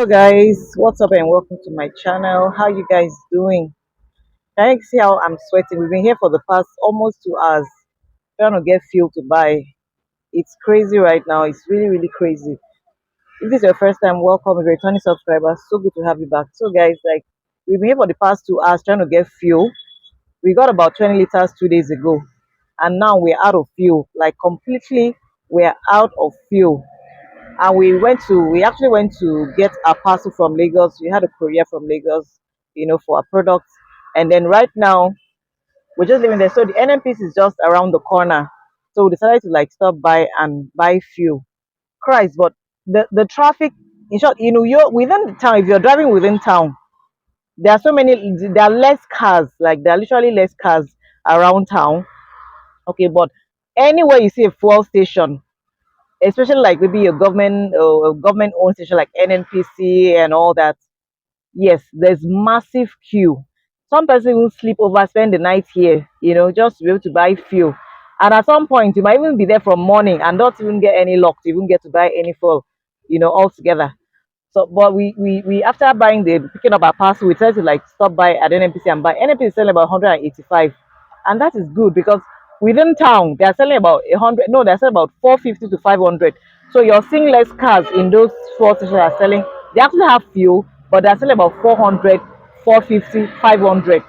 Hello guys, what's up and welcome to my channel. How you guys doing? Can you see how I'm sweating? We've been here for the past almost 2 hours trying to get fuel to buy. It's crazy right now. It's really crazy. If this is your first time, welcome. If you're a returning subscriber, so good to have you back. So guys, like we've been here for the past 2 hours trying to get fuel. We got about 20 liters 2 days ago, and now we're out of fuel. Like completely, we're out of fuel. And we actually went to get a parcel from Lagos. We had a courier from Lagos, for our products. And then right now we're just living there. So the NMPC is just around the corner. So we decided to like stop by and buy fuel. Christ, but the traffic, in short, you're within the town. If you're driving within town, there are less cars, like there are literally less cars around town. Okay, but anywhere you see a fuel station, especially like maybe a government owned station like NNPC and all that, yes, there's massive queue. Some person even sleep over, spend the night here, just to be able to buy fuel. And at some point you might even be there from morning and not even get any luck to even get to buy any fuel, altogether. So, but we after picking up our parcel, we tried to like stop by at NNPC and buy. NNPC is selling about 185, and that is good because within town they are selling about 100. No, they're selling about 450 to 500. So you're seeing less cars in those four stations that are selling. They actually have fuel, but they're selling about 400, 450, 500.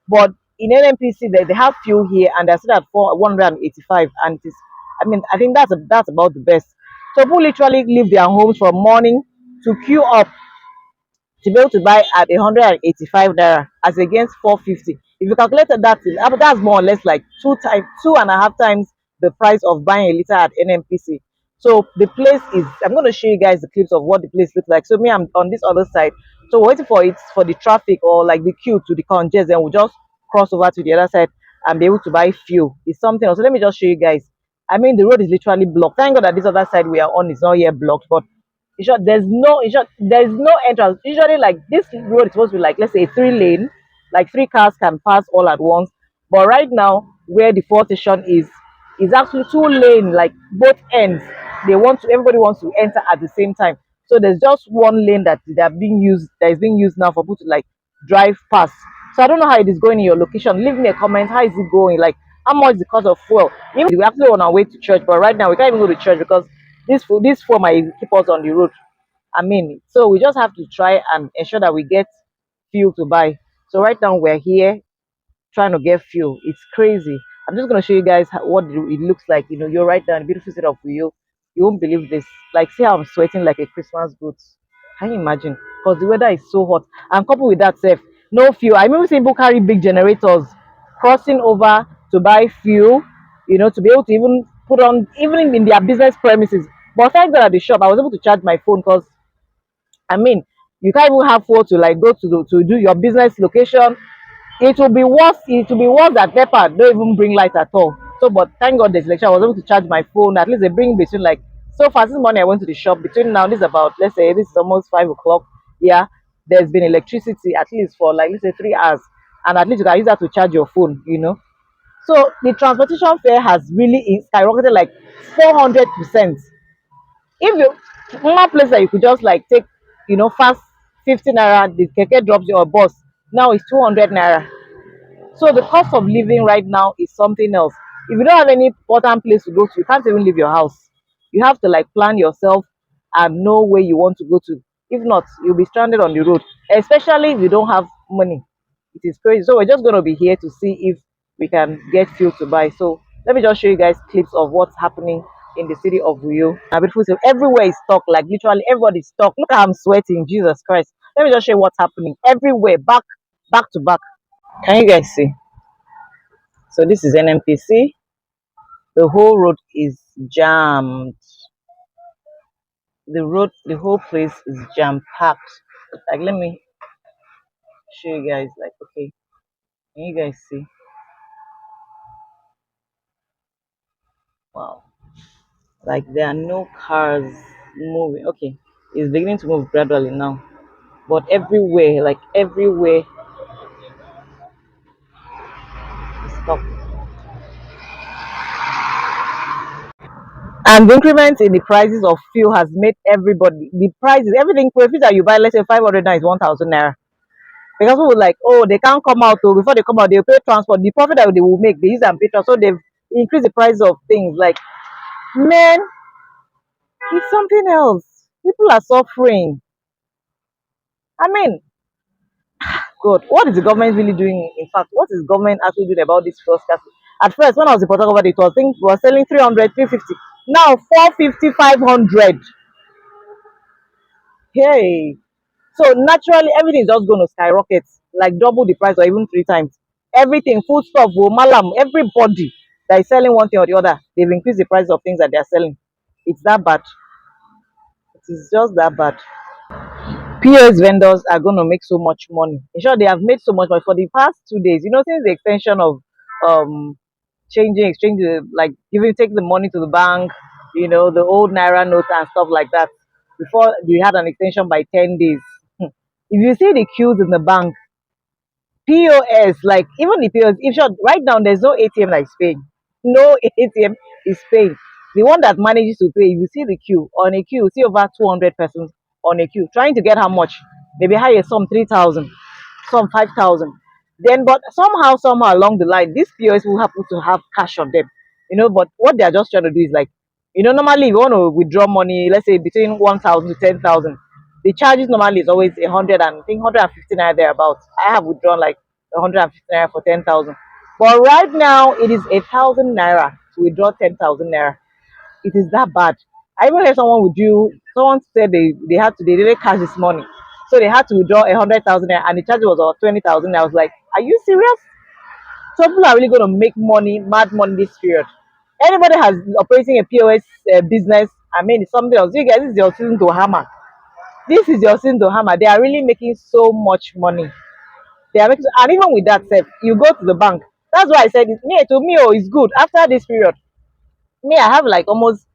But in NNPC they have fuel here and they're still at 185, and it is. I mean, I think that's about the best. So people literally leave their homes from morning to queue up to be able to buy at 185 naira as against 450. If you calculated that, that's more or less like 2.5 times the price of buying a liter at NMPC. So the place is. I'm going to show you guys the clips of what the place looks like. So me, I'm on this other side. So we're waiting for the traffic or like the queue to the congest, then we'll just cross over to the other side and be able to buy fuel. It's something else. So let me just show you guys. I mean, the road is literally blocked. Thank God that this other side we are on is not yet blocked, but there's no entrance. Usually, like this road is supposed to be like, let's say, 3 lane, like 3 cars can pass all at once. But right now, where the fourth station is actually 2 lane, like both ends. Everybody wants to enter at the same time. So there's just 1 lane that is being used now for people to like drive past. So I don't know how it is going in your location. Leave me a comment. How is it going? Like how much is the cost of fuel? Even we're actually on our way to church, but right now we can't even go to church because this fuel might keep us on the road. I mean, so we just have to try and ensure that we get fuel to buy. So right now we're here trying to get fuel. It's crazy. I'm just gonna show you guys what it looks like. You're right down the beautiful city of Rio. You won't believe this. Like, see how I'm sweating like a Christmas goat. Can you imagine? Because the weather is so hot. And coupled with that, safe no fuel. I remember seeing people carry big generators crossing over to buy fuel. To be able to even put on even in their business premises. But thank God at the shop, I was able to charge my phone because I mean, you can't even have four to like go to do your business location. It will be worse. It will be worse that Pepper don't even bring light at all. So, but thank God there's election. I was able to charge my phone. At least they bring between like so far this morning. I went to the shop between now. This is about let's say this is almost 5 o'clock. Yeah, there's been electricity at least for like let's say 3 hours, and at least you can use that to charge your phone. So the transportation fare has really skyrocketed like 400%. If you normal place that you could just like take, fast 50 naira, the keke drops your bus. Now it's 200 naira. So the cost of living right now is something else. If you don't have any important place to go to, you can't even leave your house. You have to like plan yourself and know where you want to go to. If not, you'll be stranded on the road, especially if you don't have money. It is crazy. So we're just going to be here to see if we can get fuel to buy. So let me just show you guys clips of what's happening in the city of Rio. A beautiful city. Everywhere is stuck. Like literally everybody's stuck. Look how I'm sweating. Jesus Christ. Let me just show you what's happening everywhere. Back to back. Can you guys see? So this is NMPC. The whole road is jammed. The whole place is jam packed. Like, let me show you guys. Like, okay, can you guys see? Wow, like there are no cars moving. Okay, it's beginning to move gradually now, but everywhere, like everywhere, is stopped. And the increment in the prices of fuel has made everybody the prices everything for a fuel that you buy, let's say 500 naira is 1,000 naira. Because people like, oh, they can't come out, so before they come out, they'll pay transport. The profit that they will make, they use and pay transport. So they've increased the price of things. Like, man, it's something else. People are suffering. I mean, God, what is the government really doing? In fact, what is government actually doing about this fuel scarcity? At first, when I was in Port Harcourt, it was, think, was selling 300, 350. Now, 450, 500. Hey. So naturally, everything is just going to skyrocket, like double the price or even three times. Everything, food stuff, malam, everybody that is selling one thing or the other, they've increased the price of things that they are selling. It's that bad. It is just that bad. POS vendors are going to make so much money. In short, they have made so much money for the past 2 days. Since the extension of um changing exchange, like giving take the money to the bank, the old naira notes and stuff like that. Before we had an extension by 10 days. If you see the queues in the bank, POS, like even the POS, if short, right now there's no ATM that is paying. No ATM is paying. The one that manages to pay, if you see the queue, on a queue, you see over 200 persons on a queue trying to get how much? Maybe higher, some 3,000, some 5,000. Then, but somehow along the line, these POS will happen to have cash on them. But what they are just trying to do is like, normally if you want to withdraw money, let's say between 1,000 to 10,000, the charges normally is always 100 and I think 150 naira thereabouts. I have withdrawn like 150 naira for 10,000. But right now it is 1,000 naira to withdraw 10,000 naira. It is that bad. I even heard someone with you. Someone said they didn't cash this money, so they had to withdraw 100,000 naira, and the charge was about 20,000. I was like, are you serious? So people are really going to make money, mad money this period. Anybody has operating a POS business, I mean, it's something else. You guys, this is your season to hammer. This is your season to hammer. They are really making so much money. They are making, and even with that, self, you go to the bank. That's why I said it. Me to me, oh, it's good after this period. Me, I have like almost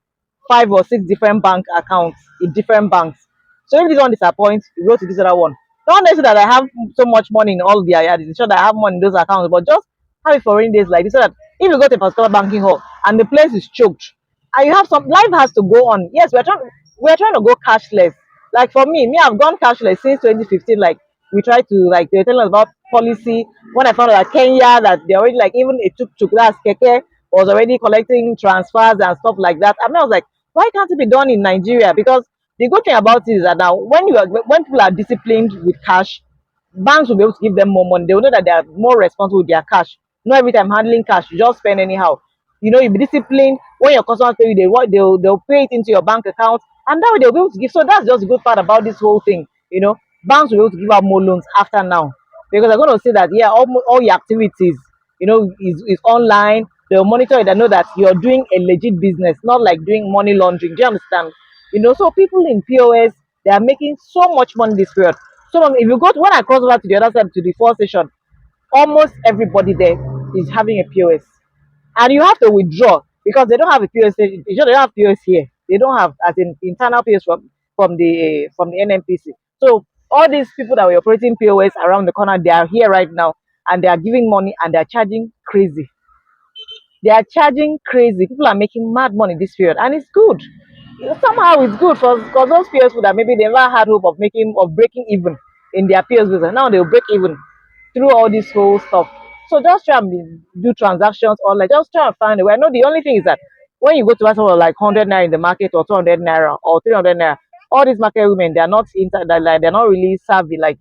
5 or 6 different bank accounts in different banks. So if this one disappoints, you go to this other one. Not necessarily that I have so much money in all the areas, it's sure that I have money in those accounts, but just have it for rainy days like this so that if you go to a particular banking hall and the place is choked and you have some life has to go on. Yes, we're trying to go cashless. Like for me, I've gone cashless since 2015. Like we tried to like they were telling us about policy. When I found out that Kenya that they already like even a tuk that's keke was already collecting transfers and stuff like that. I was like, why can't it be done in Nigeria? Because the good thing about it is that now when people are disciplined with cash, banks will be able to give them more money. They will know that they are more responsible with their cash. Not every time handling cash, you just spend anyhow. You be disciplined. When your customers pay you, they'll pay it into your bank account, and that way they'll be able to give. So that's just the good part about this whole thing. Banks will be able to give out more loans after now because they're going to say that yeah, all your activities, is online. They'll monitor it and know that you're doing a legit business, not like doing money laundering. Do you understand? So people in POS, they are making so much money this period. So if you go to when I cross over to the other side to the fourth station, almost everybody there is having a POS, and you have to withdraw because they don't have a POS. They don't have POS here. They don't have as in internal POS from the NMPC. So all these people that were operating POS around the corner, they are here right now, and they are giving money and they are charging crazy. They are charging crazy. People are making mad money this period, and it's good. Somehow it's good for because those POS that maybe they never had hope of breaking even in their POS business. Now they'll break even through all this whole stuff. So just try and do transactions or like just try and find a way. I know the only thing is that when you go to buy something like 100 naira in the market or 200 naira or 300 naira, all these market women they are not like they're not really savvy like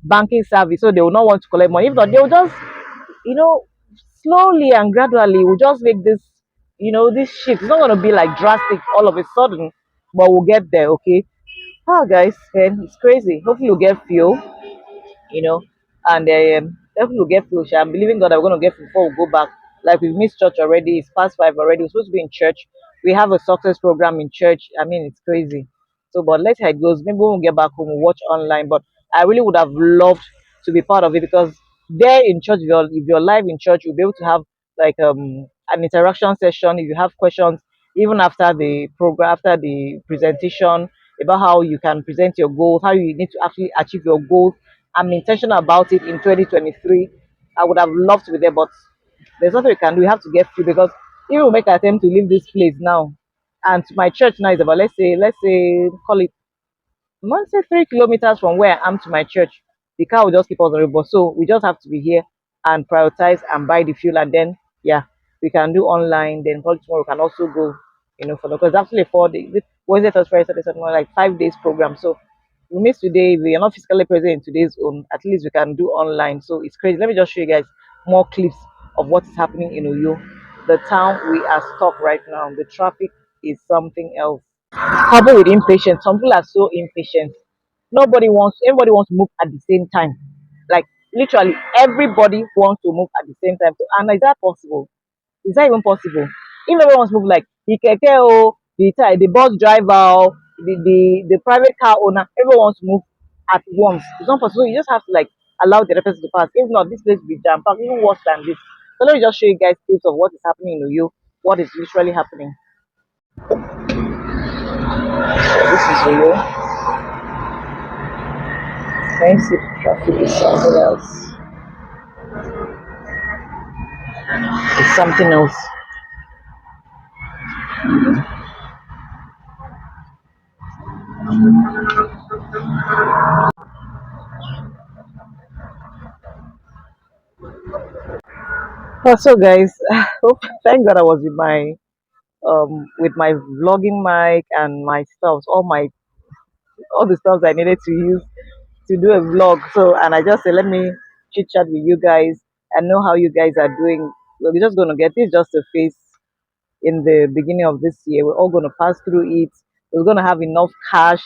banking savvy, so they will not want to collect money. If not, they will just you know slowly and gradually we'll just make this shift. It's not going to be like drastic all of a sudden, but we'll get there. Okay. Oh guys, man, it's crazy. Hopefully we'll get fuel, you know, and hopefully we'll get fuel. I'm believing God that we're going to get fuel before we go back. Like we've missed church already. It's past 5 already. We're supposed to be in church. We have a success program in church. I mean, it's crazy. So but let's see how it goes. Maybe when we get back home we'll watch online, but I really would have loved to be part of it because there in church, if you're live in church, you'll be able to have like an interaction session. If you have questions even after the program, after the presentation, about how you can present your goals, how you need to actually achieve your goals. I'm intentional about it in 2023. I would have loved to be there, but there's nothing we can do. We have to get through because if we make an attempt to leave this place now, and to my church now is about, let's say call it, let's say 3 kilometers from where I am to my church. The car will just keep us on the road. So we just have to be here and prioritize and buy the fuel, and then yeah, we can do online. Then probably tomorrow we can also go, for the, because actually 4 days, Wednesday, Thursday, Friday, Saturday, Sunday, like 5 days program. So we miss today. If we are not physically present in today's own, at least we can do online. So it's crazy. Let me just show you guys more clips of what is happening in Uyo. The town, we are stuck right now. The traffic is something else. Coupled with impatience, some people are so impatient. Everybody wants to move at the same time. Like literally, everybody wants to move at the same time. So, and is that possible? Is that even possible? If everyone wants to move, like the keke, the bus driver, the private car owner, everyone wants to move at once. It's not possible. You just have to like allow the other person to pass. If not, this place will be jam packed, even worse than this. So let me just show you guys clips of what is happening in Uyo, what is literally happening. So this is Uyo. Can you see the traffic is something else? It's something else. Also, guys, thank God I was with my vlogging mic and my stuff, all the stuff I needed to use to do a vlog. So, and I just said, let me chit chat with you guys and know how you guys are doing. We're just gonna get this just a face in the beginning of this year. We're all going to pass through it. We're going to have enough cash.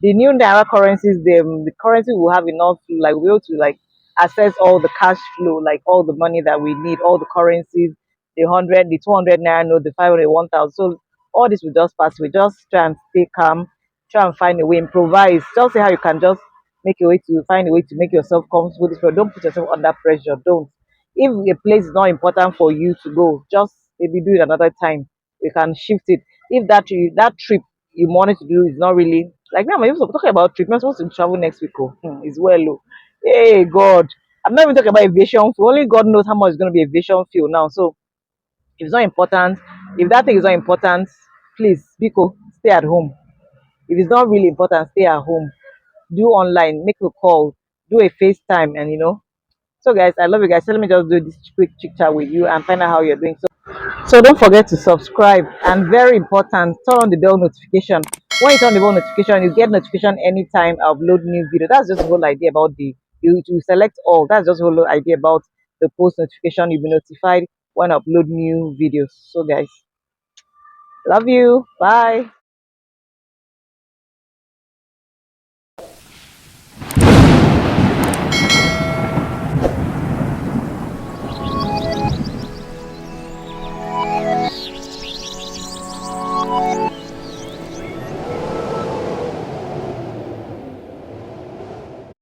The new naira currencies, the currency will have enough to like be able to like access all the cash flow, like all the money that we need, all the currencies, the 100, the 200 naira note, the 500, 1,000. So all this will just pass. We just try and stay calm, try and find a way, improvise. Just see how you can just make a way to find a way to make yourself comfortable. Don't put yourself under pressure. Don't. If a place is not important for you to go, just maybe do it another time. You can shift it. If that trip you wanted to do is not really like me, I'm even talking about trip. I'm supposed to travel next week. Oh, it's well low. Hey God, I'm not even talking about aviation fuel. Only God knows how much is going to be aviation fuel now. So if it's not important, if that thing is not important, please, Biko, stay at home. If it's not really important, stay at home. Do online, make a call, do a FaceTime, and so guys, I love you guys. So let me just do this quick chit chat with you and find out how you're doing. So don't forget to subscribe, and very important, turn on the bell notification. When you turn the bell notification, you get notification anytime I upload new video. That's just the whole idea about you select all. That's just the whole idea about the post notification. You'll be notified when I upload new videos. So guys, love you. Bye.